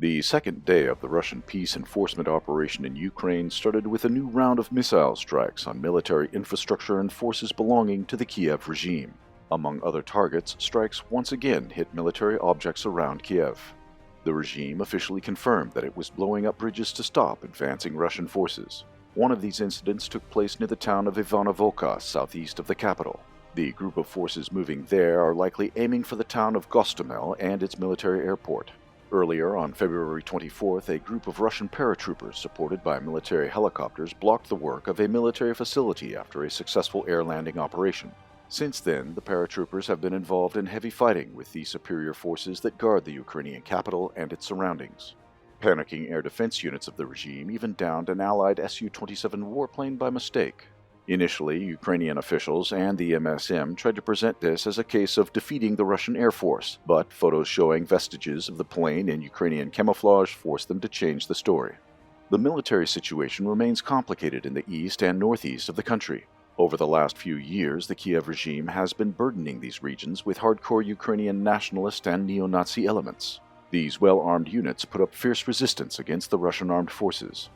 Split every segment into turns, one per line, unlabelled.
The second day of the Russian peace enforcement operation in Ukraine started with a new round of missile strikes on military infrastructure and forces belonging to the Kiev regime. Among other targets, strikes once again hit military objects around Kiev. The regime officially confirmed that it was blowing up bridges to stop advancing Russian forces. One of these incidents took place near the town of Ivano-Voka, southeast of the capital. The group of forces moving there are likely aiming for the town of Gostomel and its military airport. Earlier, on February 24th, a group of Russian paratroopers supported by military helicopters blocked the work of a military facility after a successful air landing operation. Since then, the paratroopers have been involved in heavy fighting with the superior forces that guard the Ukrainian capital and its surroundings. Panicking air defense units of the regime even downed an Allied Su-27 warplane by mistake. Initially, Ukrainian officials and the MSM tried to present this as a case of defeating the Russian Air Force, but photos showing vestiges of the plane in Ukrainian camouflage forced them to change the story. The military situation remains complicated in the east and northeast of the country. Over the last few years, the Kiev regime has been burdening these regions with hardcore Ukrainian nationalist and neo-Nazi elements. These well-armed units put up fierce resistance against the Russian armed forces.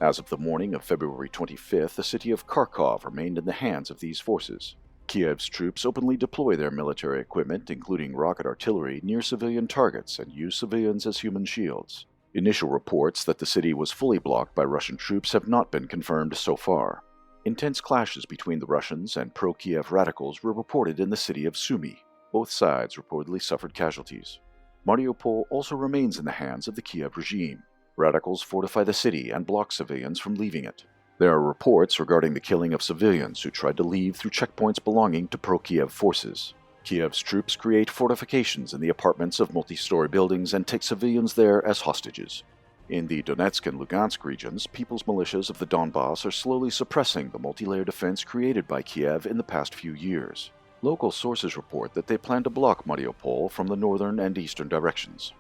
As of the morning of February 25th, the city of Kharkov remained in the hands of these forces. Kiev's troops openly deploy their military equipment, including rocket artillery, near civilian targets and use civilians as human shields. Initial reports that the city was fully blocked by Russian troops have not been confirmed so far. Intense clashes between the Russians and pro-Kiev radicals were reported in the city of Sumy. Both sides reportedly suffered casualties. Mariupol also remains in the hands of the Kiev regime. Radicals fortify the city and block civilians from leaving it. There are reports regarding the killing of civilians who tried to leave through checkpoints belonging to pro-Kiev forces. Kiev's troops create fortifications in the apartments of multi-story buildings and take civilians there as hostages. In the Donetsk and Lugansk regions, people's militias of the Donbass are slowly suppressing the multi-layer defense created by Kiev in the past few years. Local sources report that they plan to block Mariupol from the northern and eastern directions.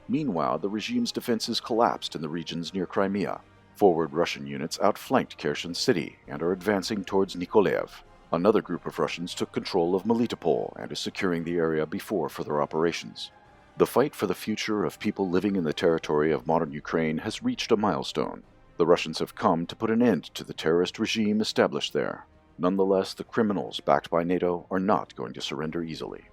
Meanwhile, the regime's defenses collapsed in the regions near Crimea. Forward Russian units outflanked Kherson city and are advancing towards Nikolaev. Another group of Russians took control of Melitopol and is securing the area before further operations. The fight for the future of people living in the territory of modern Ukraine has reached a milestone. The Russians have come to put an end to the terrorist regime established there. Nonetheless, the criminals backed by NATO are not going to surrender easily.